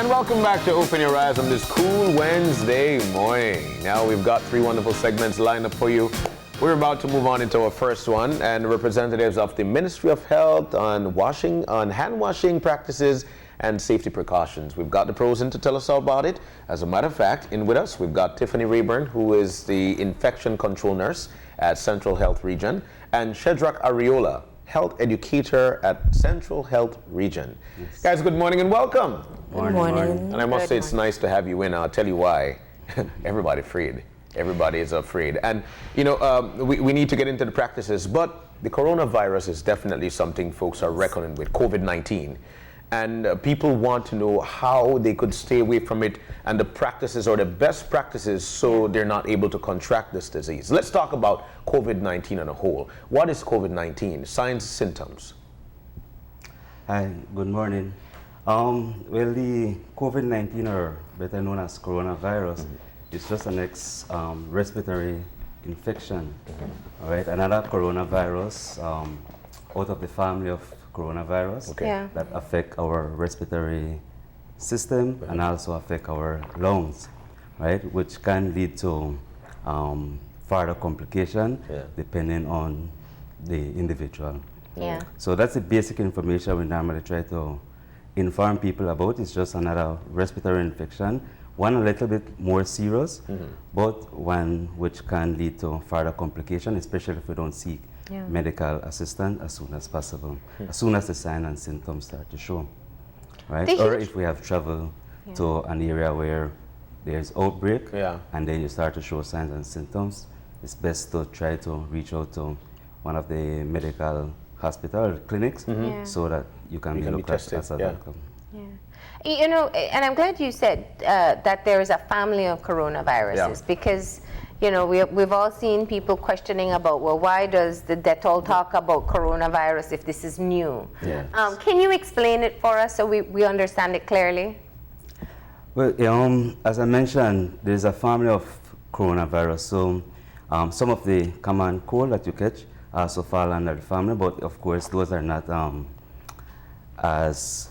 And welcome back to Open Your Eyes on this cool Wednesday morning. Now we've got three wonderful segments lined up for you. We're about to move on into our first one, and representatives of the Ministry of Health on hand washing practices and safety precautions. We've got the pros in to tell us all about it. As a matter of fact, in with us, we've got Tiffany Rhaburn, who is the infection control nurse at Central Health Region, and Shadract Ariola, health educator at Central Health Region. Yes. Guys, good morning and welcome. Good morning. And I must say it's nice to have you in. I'll tell you why. Everybody afraid. Everybody is afraid. And, you know, we need to get into the practices, but the coronavirus is definitely something folks are reckoning with, COVID-19. And people want to know how they could stay away from it and the practices or the best practices so they're not able to contract this disease. Let's talk about COVID-19 on a whole. What is COVID-19? Signs, symptoms. Hi, good morning. Well, the COVID-19, or better known as coronavirus, is just a next respiratory infection. All right, another coronavirus out of the family of coronavirus that affect our respiratory system and also affect our lungs, right, which can lead to further complication depending on the individual. So that's the basic information we normally try to inform people about. It's just another respiratory infection, one a little bit more serious, but one which can lead to further complication, especially if we don't seek medical assistance as soon as possible, as soon as the signs and symptoms start to show, right? Or if we have traveled to an area where there's outbreak and then you start to show signs and symptoms, it's best to try to reach out to one of the medical hospital clinics so that you can be looked at as a doctor. You know, and I'm glad you said that there is a family of coronaviruses because, you know, we've all seen people questioning about, well, why does the Dettol talk about coronavirus if this is new? Can you explain it for us so we understand it clearly? Well, as I mentioned, there's a family of coronavirus. So some of the common cold that you catch also fall under the family, but of course those are not as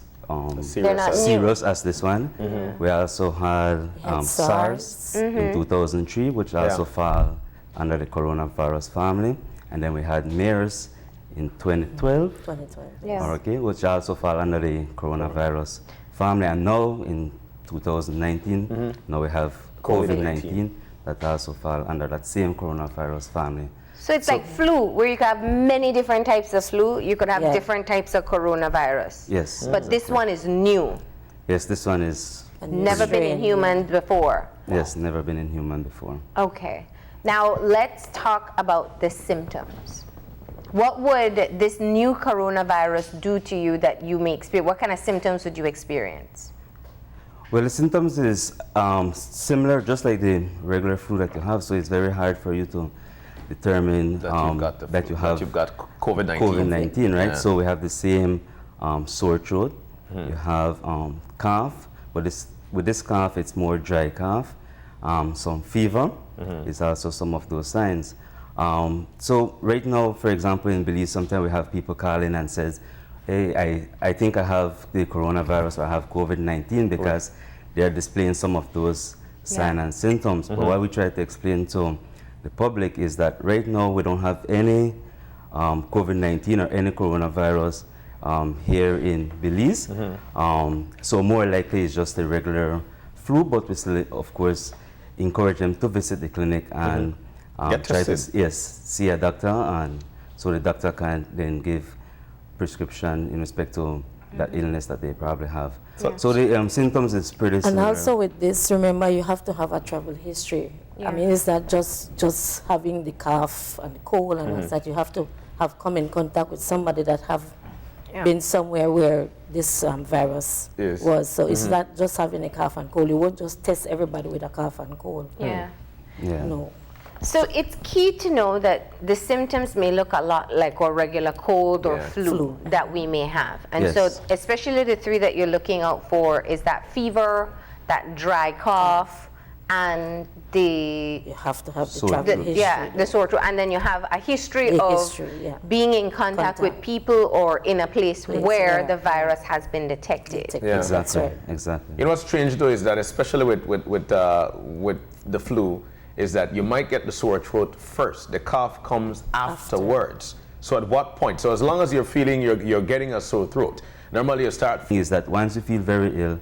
serious as this one. We also had SARS in 2003, which also fall under the coronavirus family, and then we had MERS in 2012, which also fall under the coronavirus family, and now in 2019, now we have COVID-19 that also fall under that same coronavirus family. So it's like flu, where you could have many different types of flu, you could have different types of coronavirus. Yes. But this one is new. Yes, this one is... Never been in humans before. Yes, never been in human before. Okay. Now let's talk about the symptoms. What would this new coronavirus do to you that you may experience? What kind of symptoms would you experience? Well, the symptoms is similar, just like the regular flu that you have, so it's very hard for you to determine that you've got COVID-19, right? So we have the same sore throat, you have cough, but with this cough, it's more dry cough, some fever is also some of those signs. So right now, for example, in Belize, sometimes we have people call in and says, hey, I think I have the coronavirus or I have COVID-19 because they're displaying some of those signs and symptoms. But what we try to explain to the public is that right now we don't have any COVID-19 or any coronavirus here in Belize. So more likely it's just a regular flu, but we still, of course, encourage them to visit the clinic and try to see a doctor, and so the doctor can then give prescription in respect to that illness that they probably have. So the symptoms is pretty similar. And also with this, remember, you have to have a travel history. I mean, it's not just having the cough and the cold and that you have to have come in contact with somebody that have been somewhere where this virus was. So it's not just having a cough and cold. You won't just test everybody with a cough and cold. No. So it's key to know that the symptoms may look a lot like a regular cold or flu that we may have. And so especially the three that you're looking out for is that fever, that dry cough, and the You have to have the Sore travel throat. history. yeah, the sore throat, and then you have a history The of history, yeah. being in contact with people or in a place where where- the virus has been detected. Yeah. That's Exactly, right. exactly. You know what's strange though is that especially with the flu is that you might get the sore throat first. The cough comes afterwards. So at what point? So as long as you're feeling you're getting a sore throat, normally you start. Is that once you feel very ill,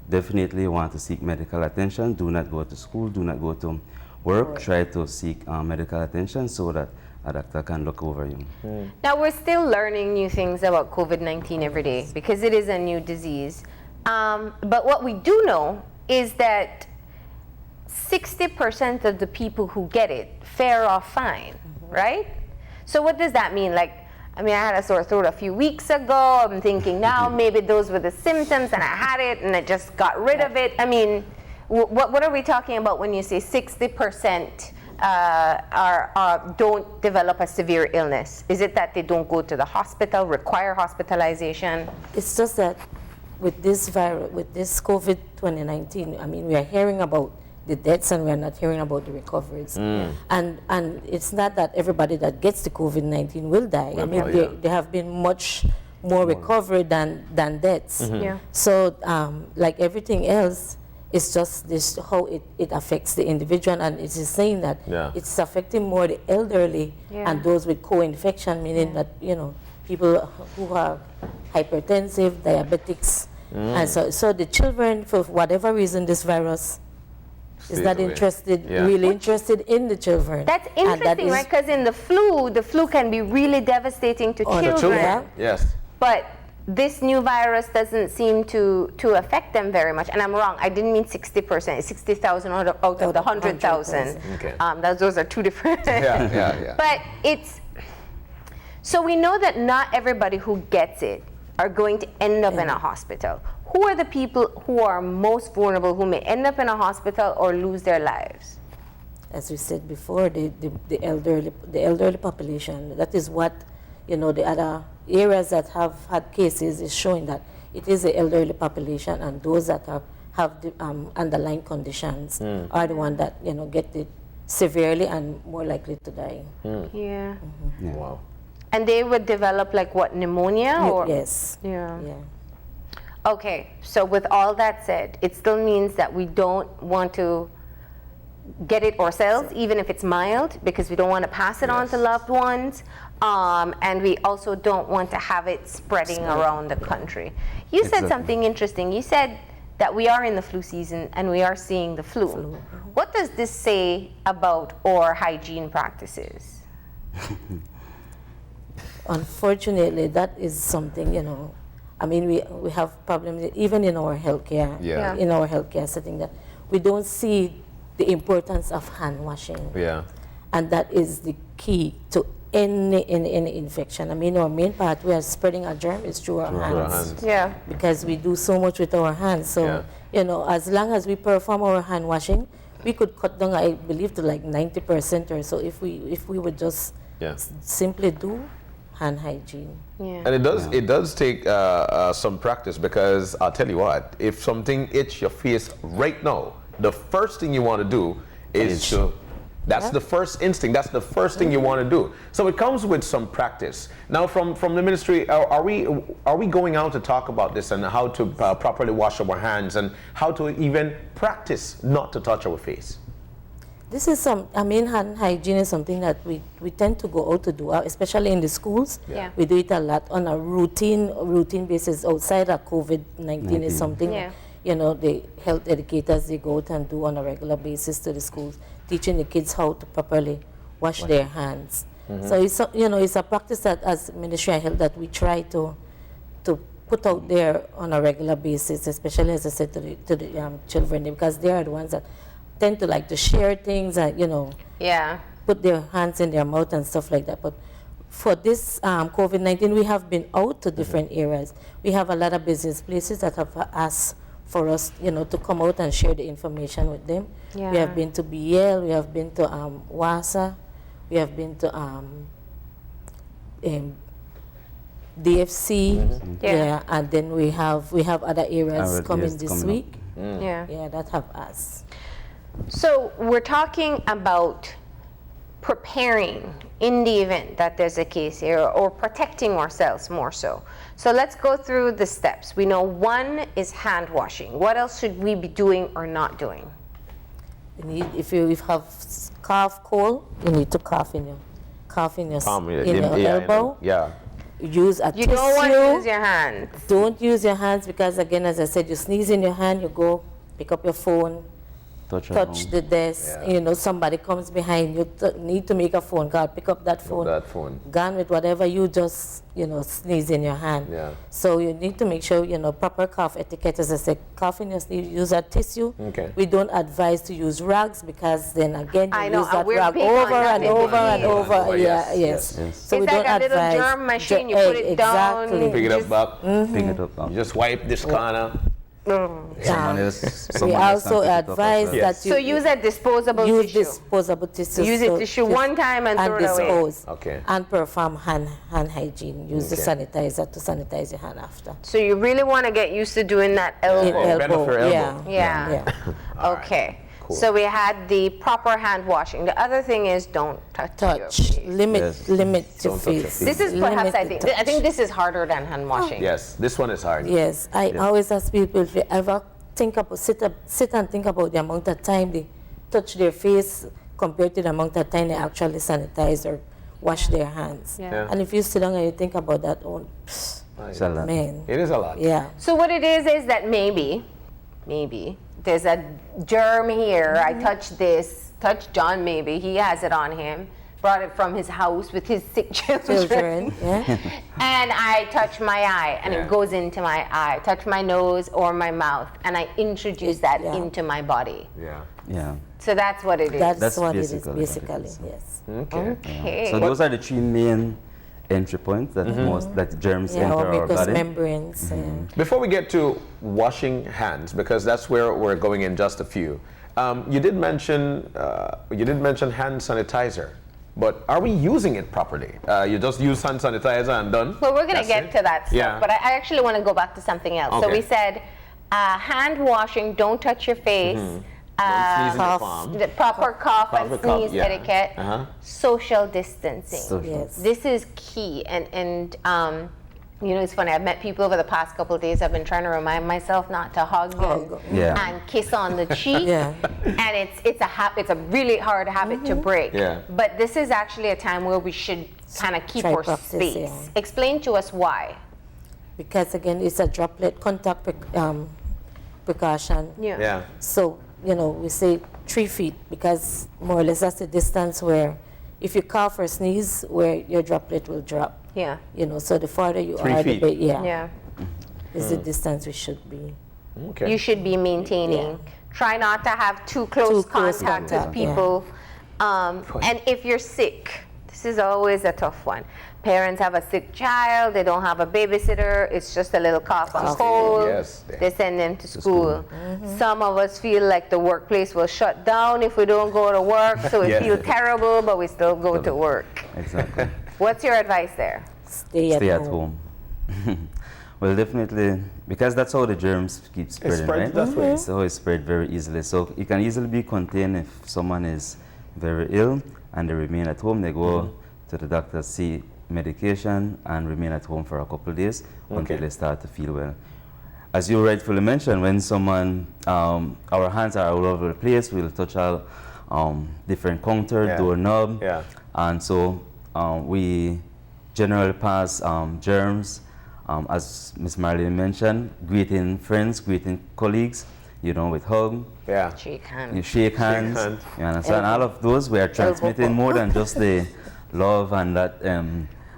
definitely you want to seek medical attention. Do not go to school, do not go to work. Try to seek medical attention so that a doctor can look over you. Now, we're still learning new things about COVID-19 every day because it is a new disease. But what we do know is that 60% of the people who get it fare off fine, right? So what does that mean? Like, I mean, I had a sore throat a few weeks ago. I'm thinking now maybe those were the symptoms and I had it and I just got rid of it. I mean, what are we talking about when you say 60% don't develop a severe illness? Is it that they don't go to the hospital, require hospitalization? It's just that with this virus, with this COVID 2019, I mean, we are hearing about the deaths and we are not hearing about the recoveries. And it's not that everybody that gets the COVID-19 will die. I mean, there have been much more recovery than deaths. Yeah. So like everything else, it's just this how it affects the individual, and it is saying that it's affecting more the elderly and those with co-infection, meaning that, you know, people who are hypertensive, diabetics, and so the children, for whatever reason, this virus is not interested, really interested in the children. That's And interesting, right? Because in the flu can be really devastating to children. Yes. But this new virus doesn't seem to affect them very much. And I'm wrong. I didn't mean 60%. It's 60,000 out of the 100,000. Okay. Those are two different. Yeah. But so we know that not everybody who gets it are going to end up in a hospital. Who are the people who are most vulnerable, who may end up in a hospital or lose their lives? As we said before, the elderly population. That is what, you know, the other areas that have had cases is showing that it is the elderly population, and those that have the underlying conditions are the ones that, you know, get it severely and more likely to die. Yeah. Wow. And they would develop like what, pneumonia or? Yes. Yeah. Yeah. Okay, so with all that said, it still means that we don't want to get it ourselves, even if it's mild, because we don't want to pass it on to loved ones. And we also don't want to have it spreading around the country. You said something interesting. You said that we are in the flu season and we are seeing the flu. What does this say about our hygiene practices? Unfortunately, that is something, you know, I mean, we have problems even in our healthcare, in our healthcare setting, that we don't see the importance of hand washing. Yeah. And that is the key to any infection. I mean, our main part, we are spreading a germ is through our hands. Yeah. Because we do so much with our hands. So, you know, as long as we perform our hand washing, we could cut down, I believe, to like 90% or so if we would just simply do hand hygiene. Yeah. And it does take some practice, because I'll tell you what, if something itches your face right now, the first thing you want to do is that's the first instinct, that's the first thing you want to do. So it comes with some practice. Now from the ministry, are we going out to talk about this and how to properly wash our hands and how to even practice not to touch our face? This is hand hygiene is something that we tend to go out to do, especially in the schools. Yeah. We do it a lot on a routine basis outside of COVID-19 is something, you know, the health educators, they go out and do on a regular basis to the schools, teaching the kids how to properly wash their hands. So it's it's a practice that as Ministry of Health that we try to put out there on a regular basis, especially, as I said, to the children, because they are the ones that tend to like to share things and, you know, put their hands in their mouth and stuff like that. But for this COVID-19, we have been out to different areas. We have a lot of business places that have asked for us, you know, to come out and share the information with them. We have been to BL, we have been to WASA, we have been to DFC, and then we have other areas coming this week. That have asked. So we're talking about preparing in the event that there's a case here, or protecting ourselves more so. So let's go through the steps. We know one is hand washing. What else should we be doing or not doing? If you have cough, cold, you need to cough in your elbow. Yeah. Use a You tissue. don't want to use your hands. Don't use your hands because, again, as I said, you sneeze in your hand, you go pick up your phone, touch the desk. Yeah. You know, somebody comes behind you, need to make a phone call, pick up that phone. Gone with whatever you just, sneeze in your hand. Yeah. So you need to make sure, proper cough etiquette. As I said, cough in your sleeve, use a tissue. Okay. We don't advise to use rags because then again, I you know, use that we're rag big on over that and in over and Belize. over. Yes. So It's we like don't a little advise. germ machine. You put it down. Exactly. Pick it up back. Pick it up. You just wipe this corner. We also advise Yes. that you So use a disposable use tissue. disposable tissue. Use a tissue one time and throw it away. dispose. Okay. And perform hand hygiene. Use the sanitizer to sanitize your hand after. So you really want to get used to doing that elbow. bend off your elbow. Yeah. Okay. Cool. So we had the proper hand washing. The other thing is don't touch your Touch. face. Limit your Don't touch your face. face. This is Limit perhaps, the I think this is harder than hand washing. Yes, this one is hard. Yes, I always ask people if you ever sit and think about the amount of time they touch their face compared to the amount of time they actually sanitize or wash their hands. Yeah. And if you sit down and you think about that, It's a lot. man, It is a lot. yeah. So what it is that maybe there's a germ here. I touched this, touched John maybe, he has it on him, brought it from his house with his sick children. Yeah. And I touch my eye and it goes into my eye, touch my nose or my mouth, and I introduce that into my body. Yeah. Yeah. So that's what it is. That's what it is basically what it basically, is. yes. Okay. Okay. So those are the three main entry points that that germs Yeah, enter or our mucous body. membranes. Before we get to washing hands, because that's where we're going in just a few, you did mention hand sanitizer, but are we using it properly? You just use hand sanitizer and done? Well, we're going to That's get it? to that stuff, Yeah. but I actually want to go back to something else. So Okay. we said hand washing, don't touch your face. Don't sneeze in your Cough. palm. The proper cough and Proper cough, sneeze yeah. etiquette, social distancing. Yes. This is key, and it's funny. I've met people over the past couple of days. I've been trying to remind myself not to hug and kiss on the cheek. Yeah. And it's a really hard habit to break. Yeah. But this is actually a time where we should kind of keep Try our practice, space. yeah. Explain to us why. Because again, it's a droplet contact precaution. Yeah. So, we say 3 feet because more or less that's the distance where if you cough or sneeze, where your droplet will drop. Yeah. So the farther you 3 are, feet. the Yeah. is the distance we should be. Okay. You should be maintaining. Try not to have too close contact with contact, yeah. people. And if you're sick, this is always a tough one. Parents have a sick child, they don't have a babysitter, it's just a little cough and cold. Yes. They send them to school. Some of us feel like the workplace will shut down if we don't go to work, so we Yeah. feel terrible, but we still go to work. Exactly. What's your advice there? Stay At at home. home. Well, definitely, because that's how the germs keep spreading, spreads right? that way. So it spread very easily. So it can easily be contained if someone is very ill and they remain at home. They go to the doctor, see medication, and remain at home for a couple of days until they start to feel well. As you rightfully mentioned, when someone, our hands are all over the place, we'll touch our different counter, doorknob, and so we generally pass germs. As Ms. Marlene mentioned, greeting friends, greeting colleagues, with hug. Yeah. Shake hands. You shake hands. You understand? All of those, we are transmitting more than just the love and that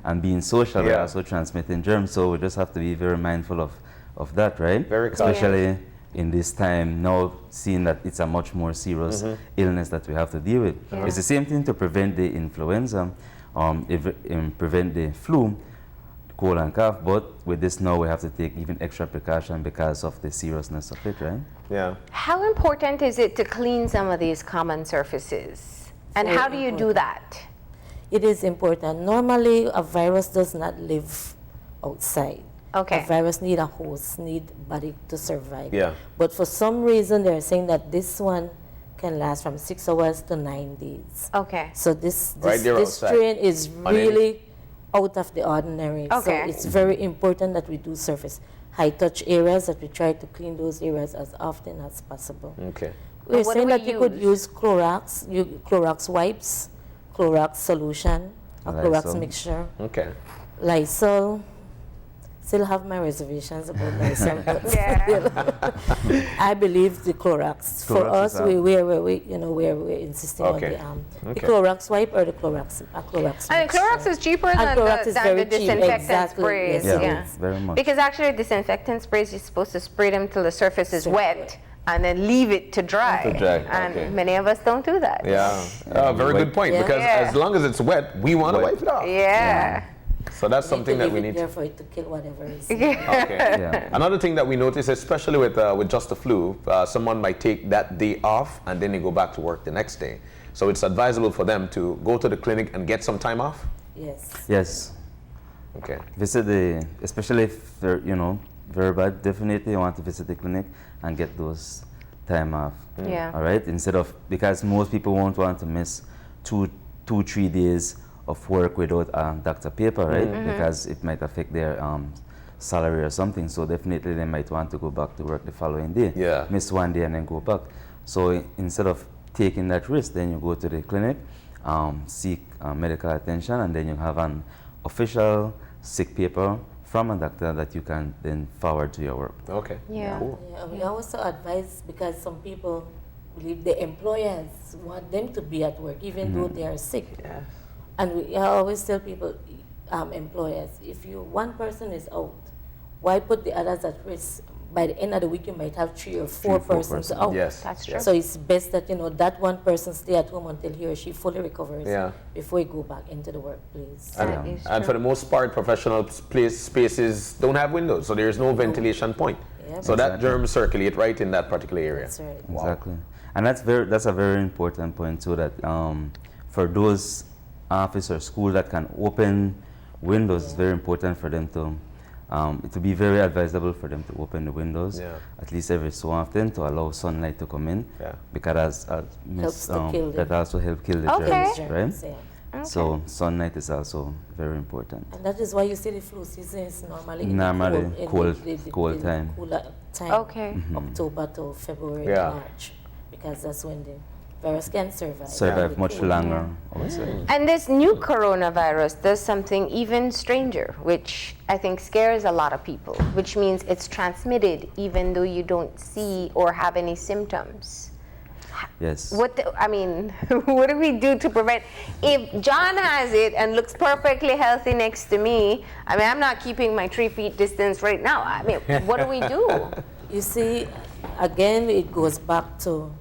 and being social. We're also transmitting germs. So we just have to be very mindful of that, right? Very Especially in this time now, seeing that it's a much more serious illness that we have to deal with. It's the same thing to prevent the influenza, prevent the flu, cold and cough, but with this now we have to take even extra precaution because of the seriousness of it, right? Yeah. How important is it to clean some of these common surfaces? And Very how do you do that? It is important. Normally, a virus does not live outside. Okay. A virus need a host, need body to survive. Yeah. But for some reason, they're saying that this one can last from 6 hours to 9 days. Okay. So this Right there this outside. strain is really out of the ordinary. Okay. So it's very important that we do surface high touch areas, that we try to clean those areas as often as possible. Okay. We're what do saying we that you could use? use Clorox wipes, Clorox solution, a Clorox Lysol. mixture, Okay. Lysol. Still have my reservations about Lysol. But Yeah. I believe the Clorox. For Clorox us, is we're insisting Okay. on the Okay. Clorox wipe or the Clorox I mean, mixture. Clorox is cheaper And than Clorox the, is than very the cheap. disinfectant Exactly, sprays. yes, Yeah, Yeah. very much. Because actually, disinfectant sprays, you're supposed to spray them till the surface is So wet and then leave it to dry. To dry, And okay. many of us don't do that. Yeah. Very good point. Yeah. Because Yeah. as long as it's wet, we want to Wet. wipe it off. Yeah. So that's something that we need. there for it to kill whatever is. Okay. Yeah. Another thing that we notice, especially with just the flu, someone might take that day off and then they go back to work the next day. So it's advisable for them to go to the clinic and get some time off. Yes. Yes. Okay. Visit especially if they're, very bad, definitely you want to visit the clinic and get those time off. Yeah. All right? Because most people won't want to miss 3 days of work without doctor paper, right? Because it might affect their salary or something. So definitely they might want to go back to work the following day. Yeah. Miss one day and then go back. So instead of taking that risk, then you go to the clinic, seek medical attention, and then you have an official sick paper from a doctor that you can then forward to your work. Okay. Yeah. Cool. Yeah, we also advise, because some people believe the employers want them to be at work even though they are sick. Yeah. And I always tell people, employers, if one person is out, why put the others at risk? By the end of the week, you might have 3 or 4 persons out. Yes. That's true. So it's best that that one person stay at home until he or she fully recovers Yeah. before you go back into the workplace. That is And for the most part, professional spaces don't have windows, so there's no ventilation point. Yeah, So that germs circulate right in that particular area. That's right. Exactly. And that's a very important point too, that for those office or school that can open windows, it's very important for them to, it will be very advisable for them to open the windows at least every so often to allow sunlight to come in. Yeah. Because Helps to kill that them. also help kill the Okay. germs, right? Yeah. So sunlight is also very important. And that is why you see the flu season is normally in Normally the cold in time. cooler time. Okay. October to February Yeah. to March, because that's when the virus can survive. Survive The much cold. longer, I would say. And this new coronavirus does something even stranger, which I think scares a lot of people, which means it's transmitted even though you don't see or have any symptoms. Yes. What do we do to prevent? If John has it and looks perfectly healthy next to me, I'm not keeping my 3 feet distance right now. What do we do? You see, again, it goes back to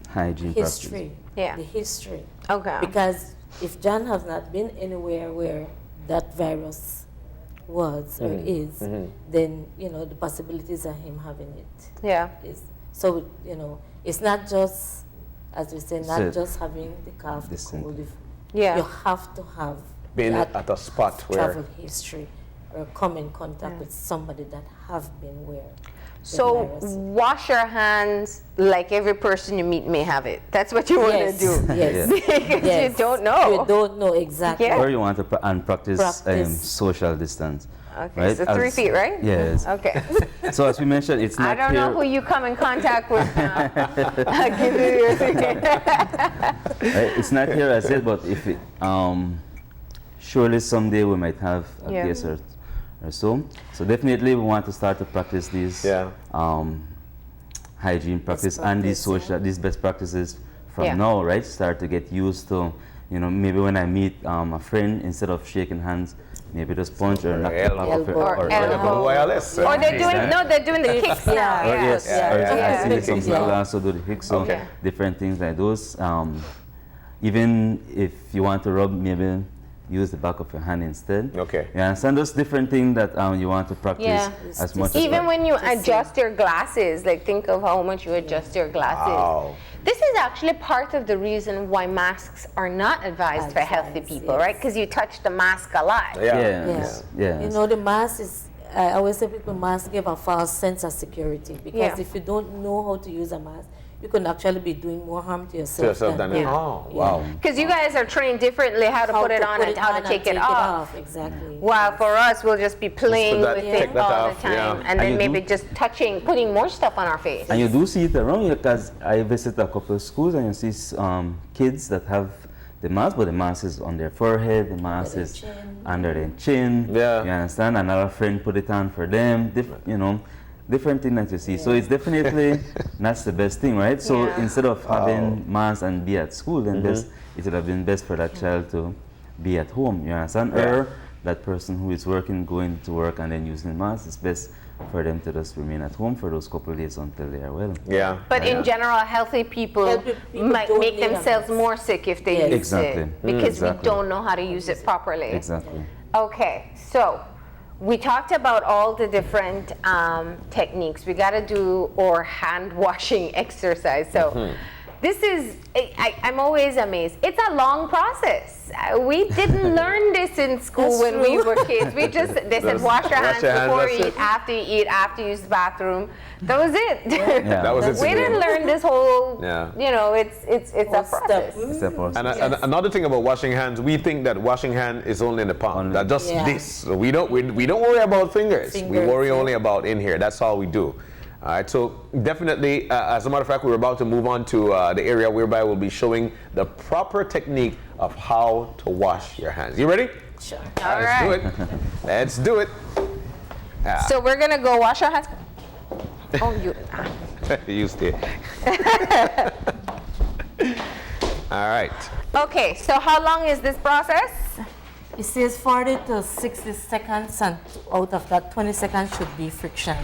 Hygiene history. Yeah. The history. Okay. Because if John has not been anywhere where that virus was or is, then the possibilities of him having it Yeah. is. So it's not just, as we say, not So- just having the cough, the Listen. cold. Yeah. You have to have Been that at a spot where. travel history or come in contact with somebody that have been where. the So virus. wash your hands like every person you meet may have it. That's what you want to Yes, do. yes, Because yes. you don't know. You don't know exactly. Yeah. Or you want to practice Practice. social distance. Okay, Right? so 3 feet, right? Yes. Okay. So as we mentioned, it's not I don't here. know who you come in contact with now. I'll give you your secret. Right? It's not here as it, but if it, surely someday we might have a Yeah. case or so. So definitely we want to start to practice these Yeah. hygiene practice and these best practices from Yeah. now, right? Start to get used to, maybe when I meet a friend, instead of shaking hands, maybe just punch or knock the back of it, Elbow. Or Or elbow. wireless. Or they're doing, Exactly. no, they're doing the kicks now. Yeah. Or Yeah. yes, Yeah. or Yeah. I see some Yeah. people also do the hicks, so Okay. different things like those. Even if you want to rub, maybe use the back of your hand instead. Okay. Yeah, and those different things that you want to practice Yeah. as much as Even possible. when you adjust your glasses, like think of how much you adjust your glasses. Wow. This is actually part of the reason why masks are not advised for healthy Advised, people, yes. right? Because you touch the mask a lot. Yeah. Yes, yes. The mask is, I always say people, mask give a false sense of security, because Yeah. if you don't know how to use a mask, you can actually be doing more harm to To yourself, yourself than them. oh wow. Because you guys are trained differently how to put it on and how to take it off. Exactly. While for us, we'll just be playing that- with take it that all off, the time, yeah. and then you maybe do- just putting more stuff on our face. And you do see it around here because I visit a couple of schools and you see kids that have the mask, but the mask is on their forehead, the mask their is chin. under their chin. Yeah. You understand? Another friend put it on for them. Different thing that you see. So it's definitely that's the best thing, right? So Yeah. instead of having masks and be at school, then it would have been best for that child to be at home. You understand? Yeah. Or that person who is working, going to work and then using masks, it's best for them to just remain at home for those couple of days until they are well. Yeah. But yeah. in general, healthy people Healthy people might don't make need a themselves mask. more sick if they Yes. use Exactly. it because we Exactly. don't know how to use it properly. Exactly. Okay, so we talked about all the different techniques. We got to do our hand washing exercise. So this is, I'm always amazed. It's a long process. We didn't learn this in school That's when we true. were kids. They said wash your hands Wash your hands, before that's you it. eat, after you use the bathroom. That was it. Yeah. That was it. We didn't learn this whole, Yeah. it's a Whole step. process. It's a process. And another thing about washing hands, we think that washing hand is only in the palm. Only. That just Yeah. this. So we don't worry about fingers. We Fingers, worry yeah. only about in here. That's all we do. All right. So definitely, as a matter of fact, we're about to move on to the area whereby we'll be showing the proper technique of how to wash your hands. You ready? Sure. All Let's right. do it. Let's do it. So we're gonna go wash our hands. Oh, you. You stay. All right. Okay, so how long is this process? It says 40 to 60 seconds, and out of that, 20 seconds should be friction.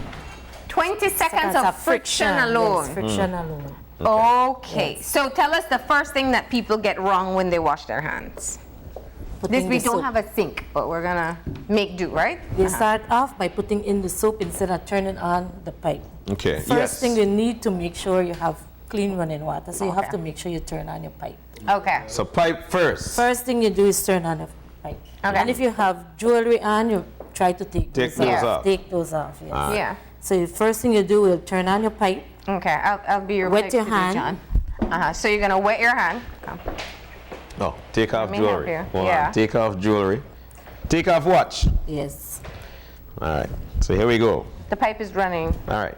20 seconds of friction alone. Yes, friction alone. Okay, so tell us the first thing that people get wrong when they wash their hands. Putting We the don't soap. have a sink, but we're gonna make do, right? They start off by putting in the soap instead of turning on the pipe. Okay. First thing you need to make sure you have clean running water, so you have Okay. to make sure you turn on your pipe. Okay. So pipe first. First thing you do is turn on the pipe. Okay. And if you have jewelry on, you try to take Take those those off. off. Take those off, yes. Yeah. So the first thing you do is turn on your pipe. Okay, I'll be your Wet pipe your to do, hand. John. So you're gonna wet your hand. Come. Oh, take off me help jewelry. you. Hold on. Yeah. Take off jewelry. Take off watch. Yes. All right. So here we go. The pipe is running. All right.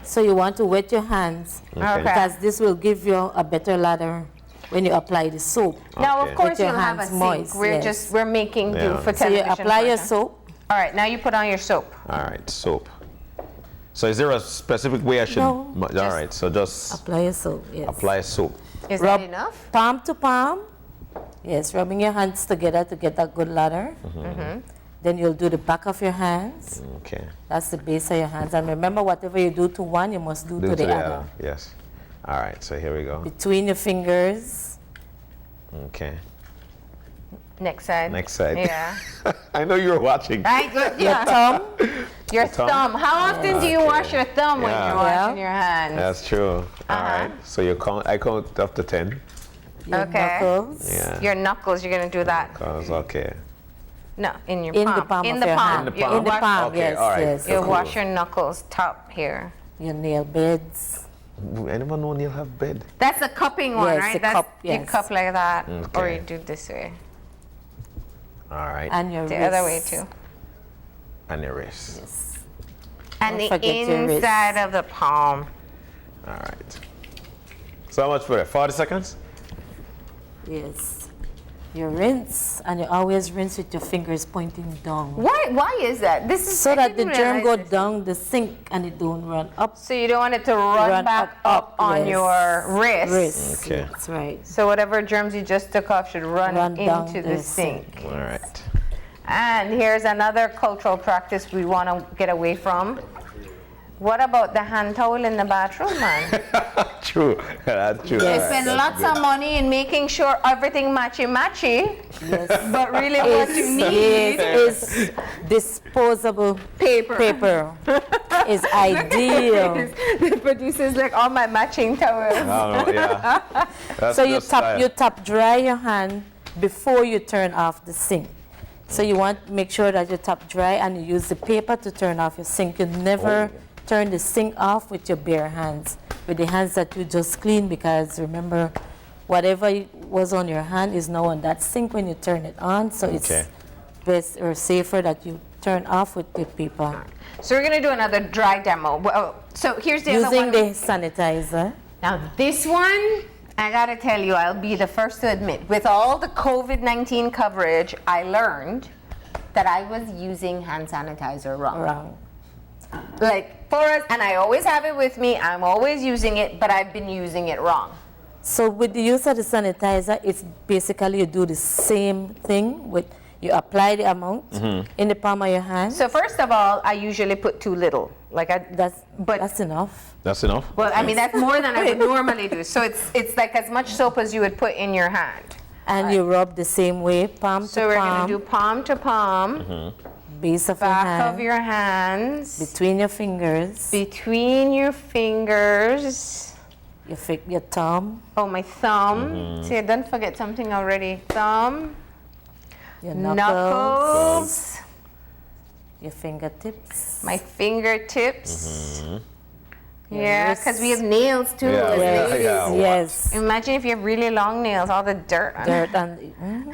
So you want to wet your hands Okay. because this will give you a better lather when you apply the soap. Now, Okay. of course, Get your you'll have a hands sink. moist, We're making do Yeah. for So you television. apply your purpose. soap. All right, now you put on your soap. All right. Soap. So is there a specific way I should? No, All right. So just Apply your soap, yes. apply soap. Is Rub that enough? palm to palm. Yes, rubbing your hands together to get that good lather. Then you'll do the back of your hands. Okay. That's the base of your hands. And remember, whatever you do to one, you must do to the other. Yes. All right. So here we go. Between your fingers. Okay. Next side. Next side. Yeah. I know you were watching. Right, good. Your Yeah. thumb. Your thumb? thumb. How often do you Okay. wash your thumb when Yeah. you're washing Yeah. your hands? That's true. All right. So you count. I count up to 10. Your Okay. knuckles. Yeah. Your knuckles, you're gonna do that. Okay. No, in your In palm. the palm In of the your palm. hand. In the You palm. In the wash- palm, Okay, yes, all right. yes. You Cool. wash your knuckles top here. Your nail beds. Anyone know Neil have bed? That's the cupping one, Yes, right? the That's, cup, You yes. cup like that, or Okay. you do this way. All right. And your The wrists. other way too. And your wrist. Yes. And the forget your wrist. inside of the palm. All right. So how much for that? 40 seconds? Yes. You rinse, and you always rinse with your fingers pointing down. Why is that? This is So I that the didn't germ realize go this. down the sink and it don't run up. So you don't want it to run back up on yes. your wrist. Wrist. Okay. That's right. So whatever germs you just took off should run down into the the sink. All right. And here's another cultural practice we want to get away from. What about the hand towel in the bathroom, man? True. That's true. They All right, spend that's lots good. of money in making sure everything matchy, Yes. but really what you need is disposable paper. paper is ideal. The producers like all my matching towels. Oh, no, yeah. That's So you just style. tap dry your hand before you turn off the sink. So you want to make sure that you tap dry and you use the paper to turn off your sink. You never turn the sink off with your bare hands. with the hands that you just clean, because remember, whatever was on your hand is now on that sink when you turn it on, so it's best or safer that you turn off with the paper. So we're going to do another dry demo. Well, so here's the other one. Using the sanitizer. Now this one, I gotta tell you, I'll be the first to admit, with all the COVID-19 coverage, I learned that I was using hand sanitizer wrong. Like for us, and I always have it with me, I'm always using it, but I've been using it wrong. So with the use of the sanitizer, it's basically you do the same thing with, you apply the amount in the palm of your hand. So first of all, I usually put too little. That's enough. That's enough? Well, I mean, that's more than I would normally do. So it's like as much soap as you would put in your hand. And you rub the same way, palm to palm. So we're going to do palm to palm. Base of your hand. Back of your hands. Between your fingers. Between your fingers. Your thumb. Oh, my thumb. See, I didn't forget something already. Thumb. Your knuckles. Your fingertips. My fingertips. Your Yeah, because we have nails too. Yeah, as yeah, ladies. yeah. Yes. Imagine if you have really long nails, all the dirt on Dirt and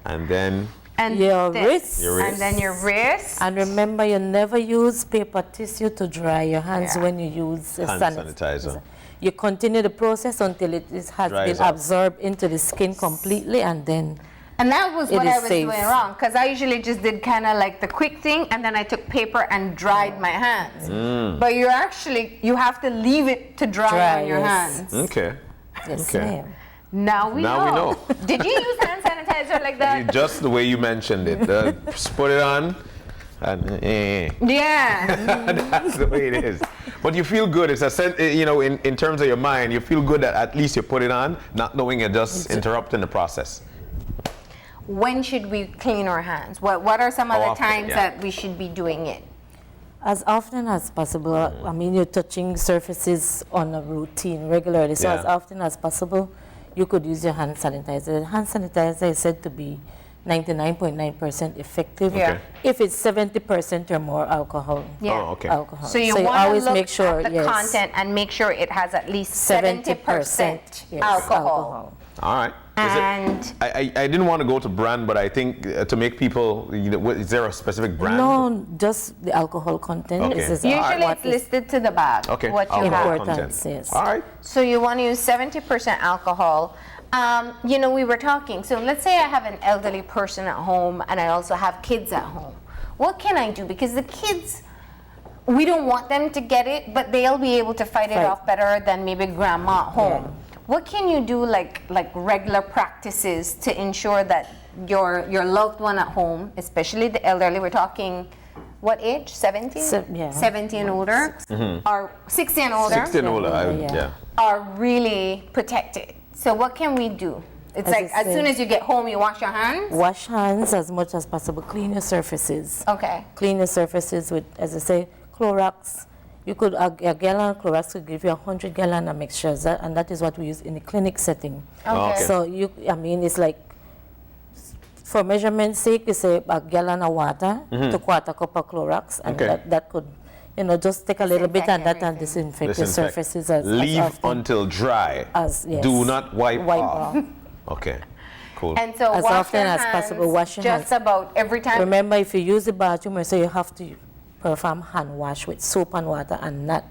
And then and your this. wrist. Your wrist. And then your wrist. And remember, you never use paper tissue to dry your hands when you use Hand sanitizer. You continue the process until it has Dries been up. absorbed into the skin completely, and then And that was It what is I was safe. doing wrong, because I usually just did kind of like the quick thing, and then I took paper and dried my hands. But you have to leave it to dry on your yes. hands. Okay. yes, Okay. ma'am. Now we know. Did you use hand sanitizer like that? Just the way you mentioned it. Just put it on and Yeah. that's the way it is. But you feel good. It's in terms of your mind, you feel good that at least you put it on, not knowing you're just interrupting the process. When should we clean our hands? What are some How other often? times Yeah. that we should be doing it? As often as possible. I mean, you're touching surfaces on a routine regularly, so Yeah. as often as possible, you could use your hand sanitizer. Hand sanitizer is said to be 99.9% effective. Yeah. If it's 70% or more alcohol. Yeah. Oh, okay. Alcohol. So you want to always look make sure, at the yes, content and make sure it has at least 70% yes, alcohol. All right. And I didn't want to go to brand, but I think to make people, is there a specific brand? No, just the alcohol content. Okay. Is usually what it's is listed to the back. Okay. What you Alcohol have. important, content. yes. All right. So you want to use 70% alcohol. We were talking. So let's say I have an elderly person at home and I also have kids at home. What can I do? Because the kids, we don't want them to get it, but they'll be able to fight it Right. off better than maybe grandma at home. What can you do like regular practices to ensure that your loved one at home, especially the elderly, we're talking what age? 70? Yeah. 70 and older? Or 60 and older? 60 and older. Yeah. Are really protected. So what can we do? It's As like I as soon said- as you get home, you wash your hands? Wash hands as much as possible. Clean your surfaces. Okay. Clean your surfaces with, as I say, Clorox. You could, a gallon of Clorox could give you 100 gallon of mixtures, and that is what we use in the clinic setting. Okay. So it's like, for measurement sake, you say a gallon of water to quarter cup of Clorox, and Okay. that could, just take a little bit Disinfect and that and everything. disinfect your Disinfect. surfaces as Leave often until dry. yes. Do not wipe off. off. Okay. Cool. And so As wash often your as hands possible, wash your just hands. about every time. Remember, if you use the bathroom, so you have to perform hand wash with soap and water and not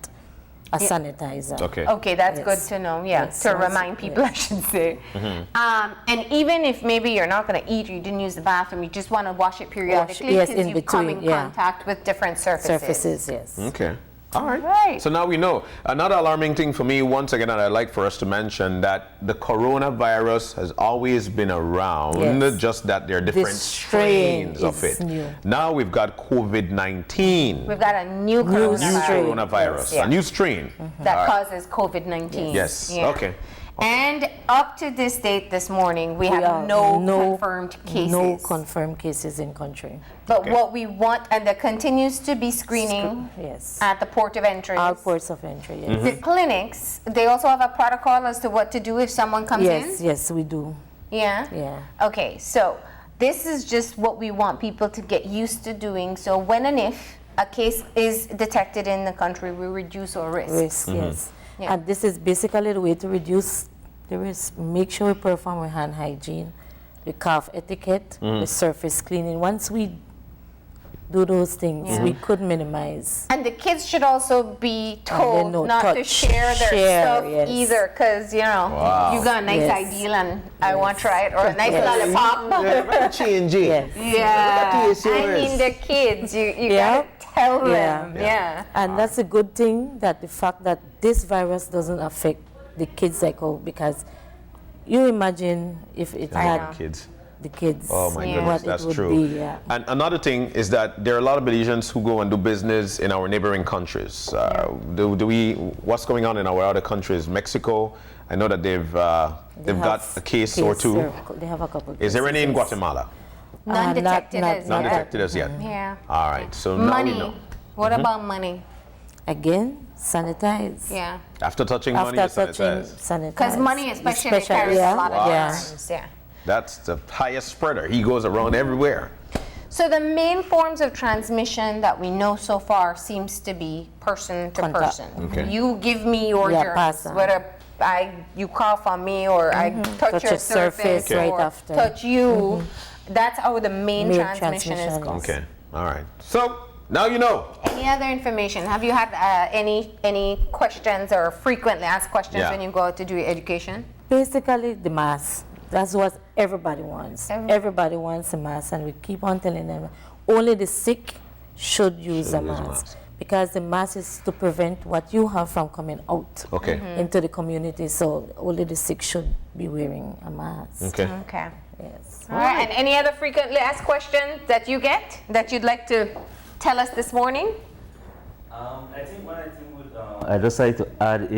a sanitizer. Okay. Okay, that's Yes. good to know. Yeah, Yes, to yes, remind people, I should say. And even if maybe you're not going to eat, or you didn't use the bathroom, you just want to wash it periodically yes, because in you come in between, yeah. contact with different surfaces. Surfaces, yes. Okay. All right. Right. So now we know. Another alarming thing for me, once again, that I'd like for us to mention that the coronavirus has always been around, Yes. just that there are different strain strains of is it. new. Now we've got COVID-19. We've got a new New coronavirus coronavirus, Yes. a new strain. that causes COVID-19. Yes. Yeah. Okay. And up to this date this morning, we We have are no confirmed cases. No confirmed cases in country. But Okay. what we want, and there continues to be screening Yes. at the port of entry. All ports of entry, yes. The clinics, they also have a protocol as to what to do if someone comes Yes, in? yes, we do. Yeah? Yeah. Okay, so this is just what we want people to get used to doing. So when and if a case is detected in the country, we reduce our risk. Risk, yes. Yeah. And this is basically the way to reduce the risk. Make sure we perform with hand hygiene, the cough etiquette, the surface cleaning. Once we do those things, we could minimize. And the kids should also be told know, not to touch, share their stuff yes. either, because, you know, Wow. you got a nice Yes. ideal and I want to try it, or a nice Yes. lollipop. Yeah, G&G. Yes. Yeah, Taste I yours. mean the kids, you Yeah. gotta tell them, Yeah. yeah. And that's a good thing, that the fact that this virus doesn't affect the kids like all, because you imagine if it I had know. Kids. the kids, Oh my Yeah. goodness, what that's it would true. be. Yeah. And another thing is that there are a lot of Belizeans who go and do business in our neighboring countries. What's going on in our other countries? Mexico, I know that they've They got have a case or two. They have a couple. Is there any in cases. Guatemala? None detected not- as None yet. detected as yet. Yeah. All right, so now we Money. know. What about money? Again, sanitize. Yeah. After touching money, After you touching, sanitize. sanitize. Because money especially carries a lot of germs. Yeah. That's the highest spreader. He goes around everywhere. So the main forms of transmission that we know so far seems to be person to Contact. person. Okay. You give me your Yeah, germs, pass on. whether you cough on me or I touch your surface Okay. or right after. touch you. That's how the main Main transmission is transmission. caused. Okay, all right. So now you know. Any other information? Have you had any questions or frequently asked questions Yeah. when you go out to do your education? Basically, the mask. That's what everybody wants. Every- Everybody wants a mask, and we keep on telling them only the sick should use a use a mask, mask. because the mask is to prevent what you have from coming out Okay. into the community. So only the sick should be wearing a mask. Okay. Okay. Yes. All right. And any other frequently asked questions that you get that you'd like to tell us this morning? I think one thing would I just like to add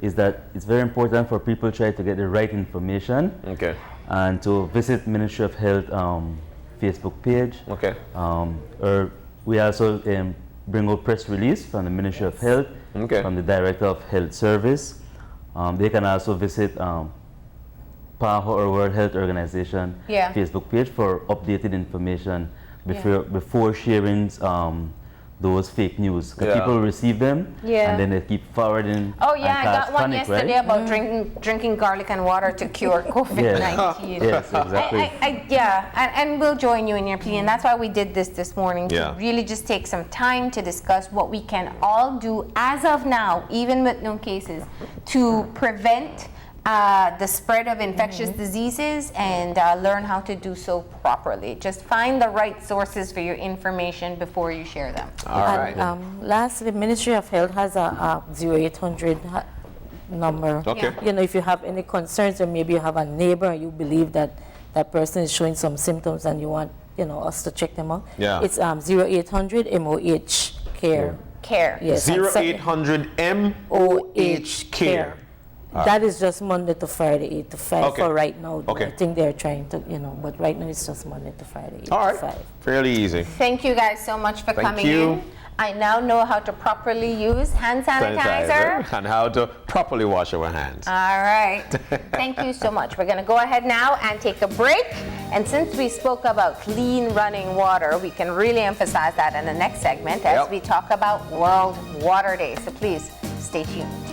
is that it's very important for people to try to get the right information Okay. and to visit Ministry of Health Facebook page. Okay. Or we also bring out press release from the Ministry of Health, Okay. from the Director of Health Service. They can also visit PAHO or World Health Organization Yeah. Facebook page for updated information before sharing those fake news. 'Cause Yeah. people receive them Yeah. and then they keep forwarding. Oh and yeah, I cause got one panic, yesterday right? about drinking garlic and water to cure COVID-19. Yes, exactly. And we'll join you in your plea, and that's why we did this morning, to Yeah. really just take some time to discuss what we can all do as of now, even with no cases, to prevent the spread of infectious diseases and learn how to do so properly. Just find the right sources for your information before you share them. All right. And lastly, Ministry of Health has a 0800 number. Okay. You know, if you have any concerns, or maybe you have a neighbor and you believe that that person is showing some symptoms and you want, you know, us to check them out. Yeah. It's 0800 MOH care. Care. Yes. and 0800 MOH care. That is just Monday to Friday, 8 to 5 Okay. for right now. Okay. I think they're trying to, you know, but right now it's just Monday to Friday, 8 All to right. 5. Fairly easy. Thank you guys so much for Thank coming you. in. I now know how to properly use hand sanitizer. And how to properly wash our hands. All right. Thank you so much. We're going to go ahead now and take a break. And since we spoke about clean running water, we can really emphasize that in the next segment as Yep. we talk about World Water Day. So please stay tuned.